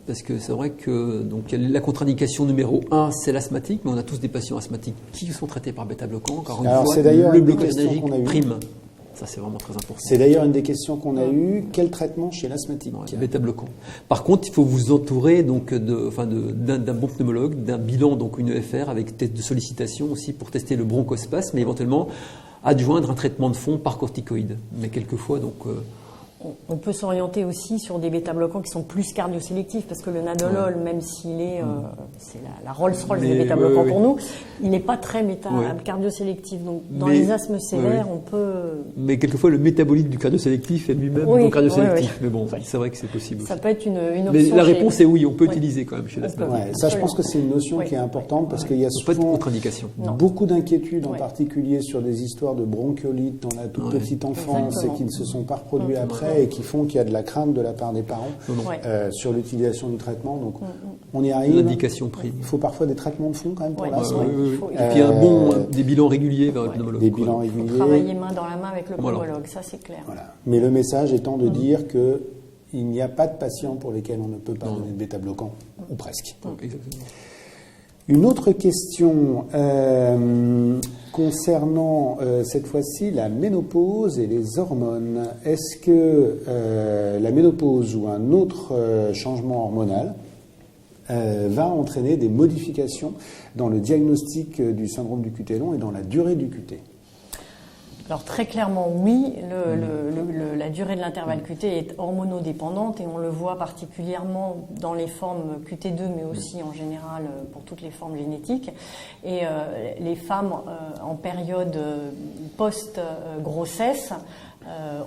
parce que c'est vrai que donc, la contre-indication numéro 1, c'est l'asthmatique, mais on a tous des patients asthmatiques qui sont traités par bêta-bloquant. Encore une fois,
c'est d'ailleurs
le
une des
blocage
questions
énergique
qu'on a eues.
prime. Ça, c'est vraiment très important.
C'est d'ailleurs une des questions qu'on a eues. Quel traitement chez l'asthmatique?
Bêta-bloquant. Par contre, il faut vous entourer donc d'un bon pneumologue, d'un bilan, donc une EFR avec test de sollicitation aussi pour tester le bronchospasme, mais éventuellement adjoindre un traitement de fond par corticoïde. Mais quelquefois, donc...
On peut s'orienter aussi sur des bêta-bloquants qui sont plus cardiosélectifs, parce que le nadolol, même s'il est, c'est la Rolls-Royce des bêta-bloquants pour nous, il n'est pas très cardiosélectif. Donc, dans les asthmes sévères, on peut...
Mais quelquefois, le métabolite du cardiosélectif est lui-même non cardiosélectif. Mais bon, c'est vrai que c'est possible aussi.
Ça peut être une option.
Mais la réponse est oui, on peut utiliser quand même chez l'asthmatique.
Ça, je pense que c'est une notion qui est importante, parce qu'il y a souvent
pas de contre-indication.
Beaucoup d'inquiétudes, en particulier sur des histoires de bronchiolite dans la toute petite enfance et qui ne se sont pas reproduits après, et qui font qu'il y a de la crainte de la part des parents sur l'utilisation du traitement. Donc, on y arrive.
L'indication prise.
Il faut parfois des traitements de fond quand même pour l'asthme.
Et puis des bilans réguliers vers le pneumologue.
Des bilans réguliers.
Il faut travailler main dans la main avec le pneumologue, ça c'est clair.
Voilà. Mais le message étant de dire qu'il n'y a pas de patients pour lesquels on ne peut pas donner de bêta-bloquant, ou presque.
Exactement.
Une autre question concernant cette fois-ci la ménopause et les hormones. Est-ce que la ménopause ou un autre changement hormonal va entraîner des modifications dans le diagnostic du syndrome du QT long et dans la durée du QT?
Alors très clairement oui, la durée de l'intervalle QT est hormonodépendante et on le voit particulièrement dans les formes QT2 mais aussi en général pour toutes les formes génétiques. Et les femmes en période post-grossesse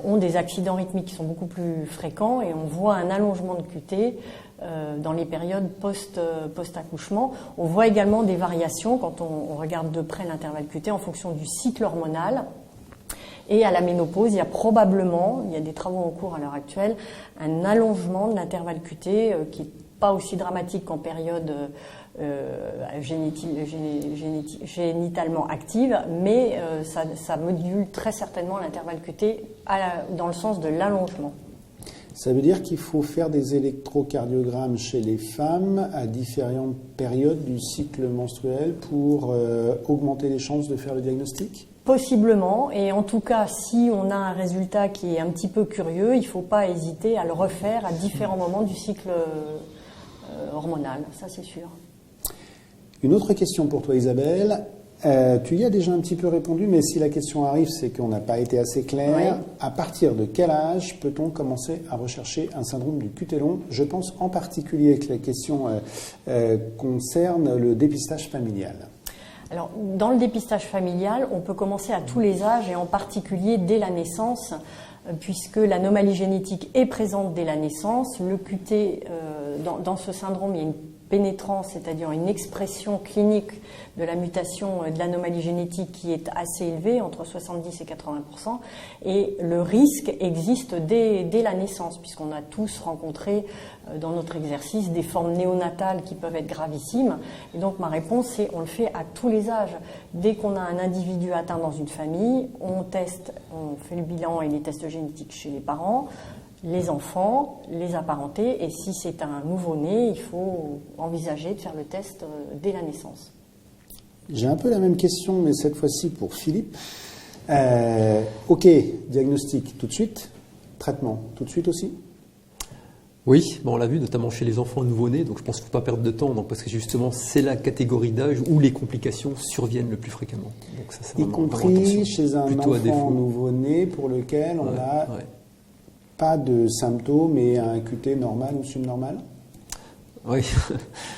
ont des accidents rythmiques qui sont beaucoup plus fréquents et on voit un allongement de QT dans les périodes post-accouchement. On voit également des variations quand on regarde de près l'intervalle QT en fonction du cycle hormonal. Et à la ménopause, il y a des travaux en cours à l'heure actuelle, un allongement de l'intervalle QT qui n'est pas aussi dramatique qu'en période génitalement active, mais ça module très certainement l'intervalle QT dans le sens de l'allongement.
Ça veut dire qu'il faut faire des électrocardiogrammes chez les femmes à différentes périodes du cycle menstruel pour augmenter les chances de faire le diagnostic ?
Possiblement, et en tout cas, si on a un résultat qui est un petit peu curieux, il ne faut pas hésiter à le refaire à différents moments du cycle hormonal, ça c'est sûr.
Une autre question pour toi Isabelle, tu y as déjà un petit peu répondu, mais si la question arrive, c'est qu'on n'a pas été assez clair. Oui. À partir de quel âge peut-on commencer à rechercher un syndrome du QT long ? Je pense en particulier que la question concerne le dépistage familial.
Alors, dans le dépistage familial, on peut commencer à tous les âges et en particulier dès la naissance, puisque l'anomalie génétique est présente dès la naissance. Le QT, dans ce syndrome, il y a une pénétrance, c'est-à-dire une expression clinique de la mutation de l'anomalie génétique qui est assez élevée, entre 70 et 80%, et le risque existe dès la naissance, puisqu'on a tous rencontré dans notre exercice des formes néonatales qui peuvent être gravissimes. Et donc ma réponse, c'est on le fait à tous les âges. Dès qu'on a un individu atteint dans une famille, on fait le bilan et les tests génétiques chez les parents, les enfants, les apparentés, et si c'est un nouveau-né, il faut envisager de faire le test dès la naissance.
J'ai un peu la même question, mais cette fois-ci pour Philippe. Ok, diagnostic tout de suite, traitement tout de suite aussi ?
Oui, on l'a vu notamment chez les enfants nouveau-nés, donc je pense qu'il ne faut pas perdre de temps, parce que justement c'est la catégorie d'âge où les complications surviennent le plus fréquemment. Donc ça, c'est
y compris chez un enfant nouveau-né pour lequel on a pas de symptômes et un QT normal ou subnormal ?
Oui.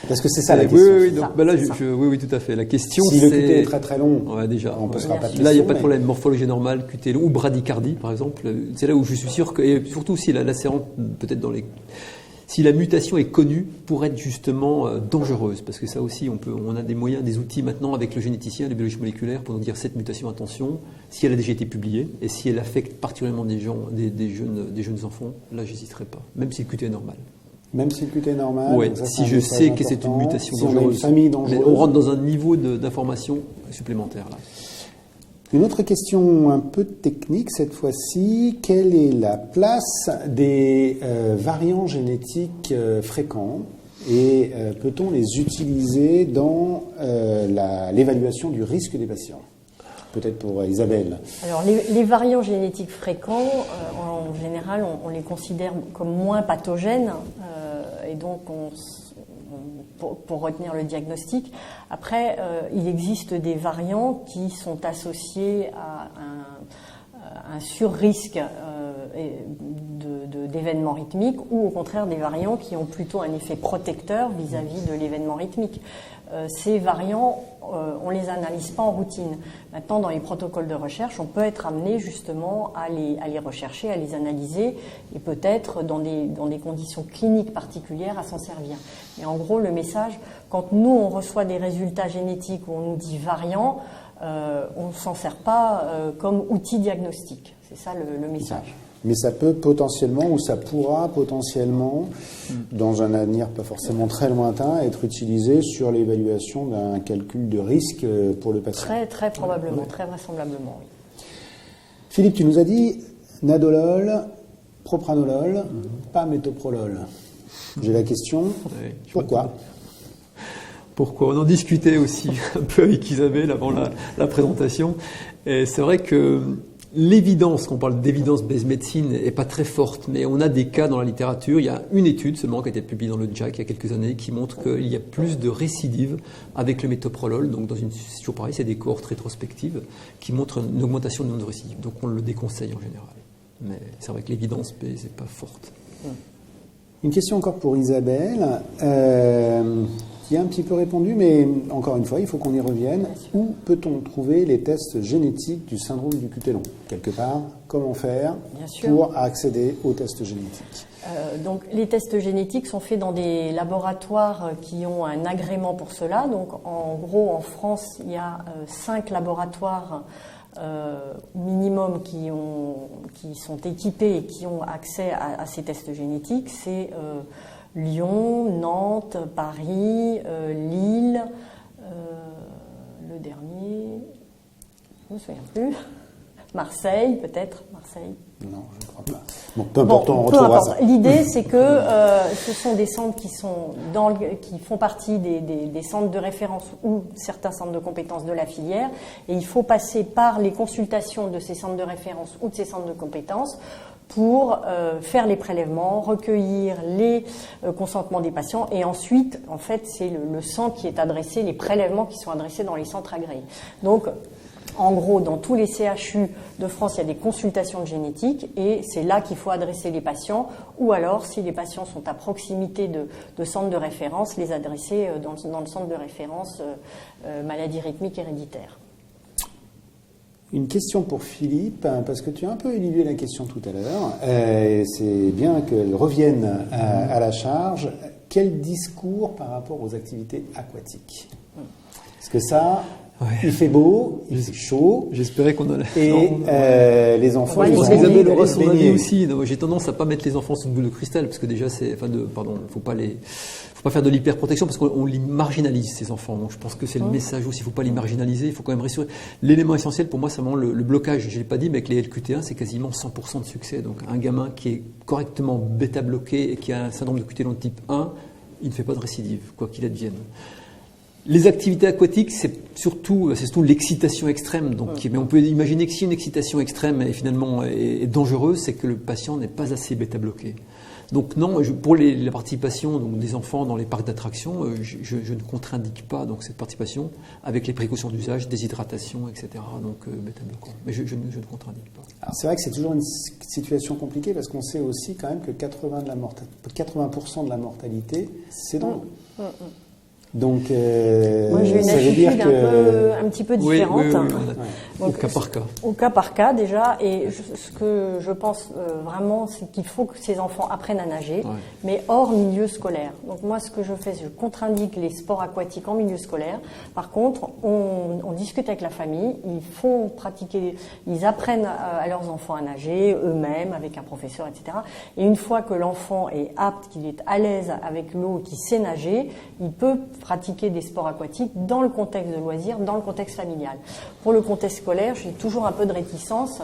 Parce que c'est ça la question.
Oui, donc, là, oui, tout à fait. La question,
si le QT est très très long,
déjà,
on peut se rapatrier.
Là, il n'y a pas de problème. Morphologie normale, QT long ou bradycardie, par exemple. C'est là où je suis sûr que, et surtout si la lacérante, peut-être si la mutation est connue pour être justement dangereuse, parce que ça aussi, on a des moyens, des outils maintenant avec le généticien, les biologistes moléculaires, pour nous dire cette mutation, attention, si elle a déjà été publiée et si elle affecte particulièrement des jeunes enfants, là, j'hésiterai pas, même si le QT est normal.
Même si le QT est normal.
Oui, si je sais que c'est une mutation dangereuse.
On a une famille dangereuse.
Mais on rentre dans un niveau d'information supplémentaire là.
Une autre question un peu technique cette fois-ci. Quelle est la place des variants génétiques fréquents et peut-on les utiliser dans l'évaluation du risque des patients? Peut-être pour Isabelle.
Alors les variants génétiques fréquents, en général, on les considère comme moins pathogènes et donc pour retenir le diagnostic. Après, il existe des variants qui sont associés à un surrisque d'événements rythmiques ou au contraire des variants qui ont plutôt un effet protecteur vis-à-vis de l'événement rythmique. Ces variants, on ne les analyse pas en routine. Maintenant, dans les protocoles de recherche, on peut être amené justement à les rechercher, à les analyser et peut-être dans des conditions cliniques particulières à s'en servir. Mais en gros, le message, quand nous, on reçoit des résultats génétiques où on nous dit variant, on ne s'en sert pas comme outil diagnostique. C'est ça le message.
Mais ça peut potentiellement, ou ça pourra potentiellement, dans un avenir pas forcément très lointain, être utilisé sur l'évaluation d'un calcul de risque pour le patient.
Très probablement, très vraisemblablement, oui.
Philippe, tu nous as dit nadolol, propranolol, pas métoprolol. J'ai la question, pourquoi ?
Pourquoi ? On en discutait aussi un peu avec Isabelle avant la présentation. Et c'est vrai que l'évidence, qu'on parle d'évidence-based medicine, n'est pas très forte, mais on a des cas dans la littérature. Il y a une étude seulement qui a été publiée dans le JACC il y a quelques années qui montre qu'il y a plus de récidives avec le métoprolol. Donc, c'est toujours pareil, c'est des cohortes rétrospectives qui montrent une augmentation du nombre de récidives. Donc, on le déconseille en général. Mais c'est vrai que l'évidence n'est pas forte.
Une question encore pour Isabelle, qui a un petit peu répondu, mais encore une fois, il faut qu'on y revienne. Où peut-on trouver les tests génétiques du syndrome du cuté long ? Quelque part, comment faire pour accéder aux tests génétiques ?
Donc, les tests génétiques sont faits dans des laboratoires qui ont un agrément pour cela. Donc, en gros, en France, il y a 5 laboratoires minimum qui sont équipés et qui ont accès à ces tests génétiques. C'est Lyon, Nantes, Paris, Lille, le dernier, je ne me souviens plus, Marseille peut-être, Marseille.
Non, je ne crois pas. Bon, peu importe, on retrouvera ça.
L'idée, c'est que ce sont des centres qui font partie des centres de référence ou certains centres de compétences de la filière, et il faut passer par les consultations de ces centres de référence ou de ces centres de compétences pour faire les prélèvements, recueillir les consentements des patients, et ensuite, en fait, c'est le centre qui est adressé, les prélèvements qui sont adressés dans les centres agréés. Donc, en gros, dans tous les CHU de France, il y a des consultations de génétique et c'est là qu'il faut adresser les patients, ou alors, si les patients sont à proximité de centres de référence, les adresser dans le centre de référence maladies rythmiques héréditaires.
Une question pour Philippe, parce que tu as un peu éludé la question tout à l'heure. C'est bien qu'elle revienne à la charge. Quel discours par rapport aux activités aquatiques ? Parce que ça... Ouais. Il fait beau, il fait chaud.
J'espérais qu'on allait.
Et les enfants, ils vont
Isabelle aura son avis aussi. J'ai tendance à pas mettre les enfants sous une boule de cristal parce que déjà faut pas faire de l'hyperprotection parce qu'on les marginalise ces enfants. Donc je pense que c'est le message aussi. Il faut pas les marginaliser. Il faut quand même rassurer. L'élément essentiel pour moi, c'est vraiment le blocage. Je l'ai pas dit, mais avec les LQT1, c'est quasiment 100% de succès. Donc un gamin qui est correctement bêta bloqué et qui a un syndrome de cuté long de type 1, il ne fait pas de récidive, quoi qu'il advienne. Les activités aquatiques, c'est surtout l'excitation extrême. Donc, mais on peut imaginer que si une excitation extrême est finalement est dangereuse, c'est que le patient n'est pas assez bêta-bloqué. Donc non, pour la participation des enfants dans les parcs d'attractions, je ne contre-indique pas donc, cette participation avec les précautions d'usage, déshydratation, etc. Donc bêta-bloquant. Mais je ne contre-indique pas.
Alors, c'est vrai que c'est toujours une situation compliquée parce qu'on sait aussi quand même que 80% de la mortalité, c'est dans l'eau. Donc,
moi, j'ai une attitude un petit peu différente.
Oui. Au cas par cas.
Au cas par cas, déjà. Et ce que je pense vraiment, c'est qu'il faut que ces enfants apprennent à nager, mais hors milieu scolaire. Donc, moi, ce que je fais, c'est que je contre-indique les sports aquatiques en milieu scolaire. Par contre, on discute avec la famille, ils apprennent à leurs enfants à nager eux-mêmes, avec un professeur, etc. Et une fois que l'enfant est apte, qu'il est à l'aise avec l'eau, qu'il sait nager, il peut pratiquer des sports aquatiques dans le contexte de loisirs, dans le contexte familial. Pour le contexte scolaire, j'ai toujours un peu de réticence.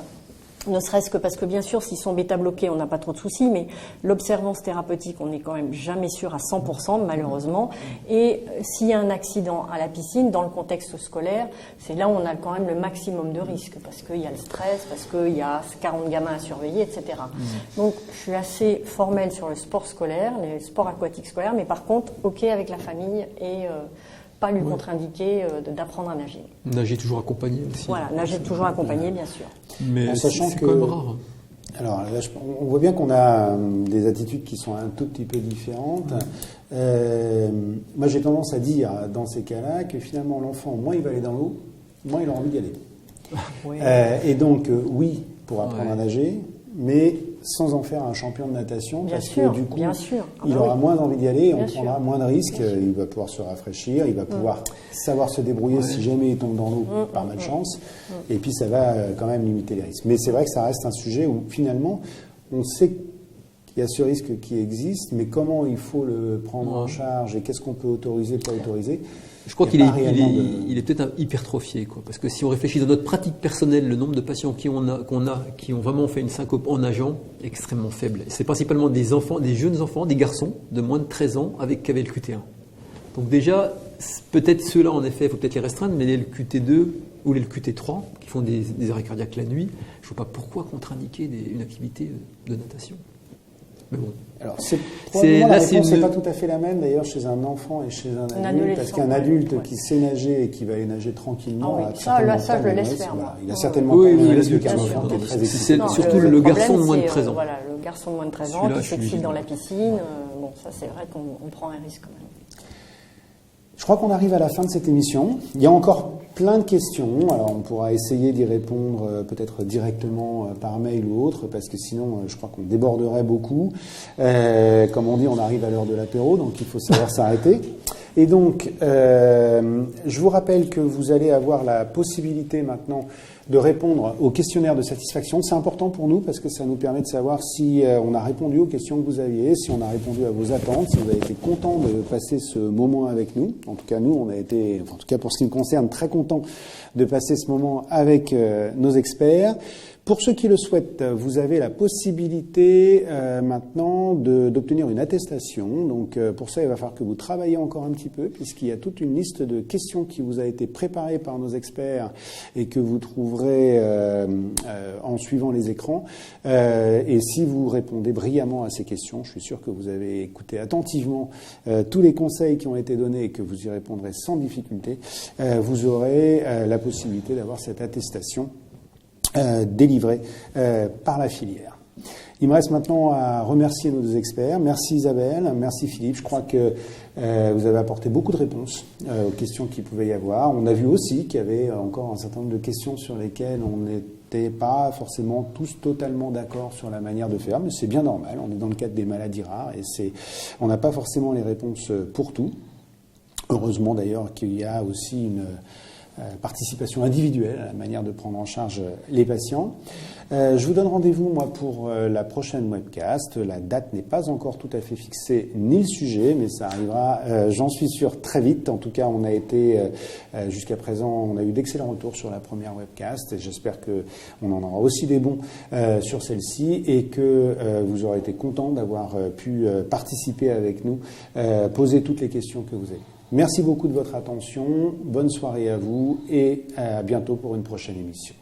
Ne serait-ce que parce que, bien sûr, s'ils sont bêta-bloqués, on n'a pas trop de soucis, mais l'observance thérapeutique, on n'est quand même jamais sûr à 100%, malheureusement. Et s'il y a un accident à la piscine, dans le contexte scolaire, c'est là où on a quand même le maximum de risques, parce qu'il y a le stress, parce qu'il y a 40 gamins à surveiller, etc. Donc, je suis assez formelle sur le sport scolaire, les sports aquatiques scolaires, mais par contre, OK avec la famille et pas lui contre-indiquer d'apprendre à nager.
Nager toujours accompagné aussi.
Voilà, nager toujours accompagné, bien sûr.
Mais c'est quand même rare.
Alors là, on voit bien qu'on a des attitudes qui sont un tout petit peu différentes. Moi, j'ai tendance à dire dans ces cas-là que finalement, l'enfant, moins il va aller dans l'eau, moins il a envie d'y aller.
Oui.
Et donc, oui, pour apprendre à nager, mais sans en faire un champion de natation,
Bien
parce
sûr,
que du coup,
bien sûr.
il aura moins envie d'y aller, on
Bien
prendra
sûr.
moins de risques, il va pouvoir se rafraîchir, il va pouvoir savoir se débrouiller si jamais il tombe dans l'eau par malchance, et puis ça va quand même limiter les risques. Mais c'est vrai que ça reste un sujet où finalement, on sait qu'il y a ce risque qui existe, mais comment il faut le prendre en charge et qu'est-ce qu'on peut autoriser, pas autoriser.
Je crois qu'il est peut-être hypertrophié, quoi. Parce que si on réfléchit dans notre pratique personnelle, le nombre de patients qui ont vraiment fait une syncope en nageant est extrêmement faible. C'est principalement des enfants, des jeunes enfants, des garçons de moins de 13 ans qui avaient le QT1. Donc déjà, peut-être ceux-là, en effet, il faut peut-être les restreindre, mais les QT2 ou les QT3 qui font des arrêts cardiaques la nuit, je ne vois pas pourquoi contre-indiquer une activité de natation. Mais bon.
Alors, probablement la réponse n'est pas tout à fait la même d'ailleurs chez un enfant et chez un adulte, parce qu'un adulte qui sait nager et qui va aller nager tranquillement,
ça je le laisse faire.
Voilà. Il a certainement pas le risque qu'un enfant qui est très excité.
Surtout le garçon de moins de 13 ans.
Voilà, le garçon de moins de 13 ans qui s'excite dans la piscine. Bon, ça c'est vrai qu'on prend un risque quand même.
Je crois qu'on arrive à la fin de cette émission. Il y a encore plein de questions. Alors, on pourra essayer d'y répondre peut-être directement par mail ou autre, parce que sinon, je crois qu'on déborderait beaucoup. Comme on dit, on arrive à l'heure de l'apéro, donc il faut savoir s'arrêter. Et donc, je vous rappelle que vous allez avoir la possibilité maintenant de répondre au questionnaire de satisfaction. C'est important pour nous parce que ça nous permet de savoir si on a répondu aux questions que vous aviez, si on a répondu à vos attentes, si vous avez été content de passer ce moment avec nous. En tout cas, nous, on a été, en tout cas pour ce qui me concerne, très content de passer ce moment avec nos experts. Pour ceux qui le souhaitent, vous avez la possibilité maintenant d'obtenir une attestation. Donc pour ça, il va falloir que vous travaillez encore un petit peu, puisqu'il y a toute une liste de questions qui vous a été préparée par nos experts et que vous trouverez en suivant les écrans. Et si vous répondez brillamment à ces questions, je suis sûr que vous avez écouté attentivement tous les conseils qui ont été donnés et que vous y répondrez sans difficulté, vous aurez la possibilité d'avoir cette attestation délivré par la filière. Il me reste maintenant à remercier nos deux experts. Merci Isabelle, merci Philippe. Je crois que vous avez apporté beaucoup de réponses aux questions qu'il pouvait y avoir. On a vu aussi qu'il y avait encore un certain nombre de questions sur lesquelles on n'était pas forcément tous totalement d'accord sur la manière de faire, mais c'est bien normal. On est dans le cadre des maladies rares et on n'a pas forcément les réponses pour tout. Heureusement d'ailleurs qu'il y a aussi une participation individuelle à la manière de prendre en charge les patients. Je vous donne rendez-vous, moi, pour la prochaine webcast. La date n'est pas encore tout à fait fixée, ni le sujet, mais ça arrivera, j'en suis sûr, très vite. En tout cas, on a été, jusqu'à présent, on a eu d'excellents retours sur la première webcast, et j'espère qu'on en aura aussi des bons sur celle-ci, et que vous aurez été contents d'avoir pu participer avec nous, poser toutes les questions que vous avez. Merci beaucoup de votre attention, bonne soirée à vous et à bientôt pour une prochaine émission.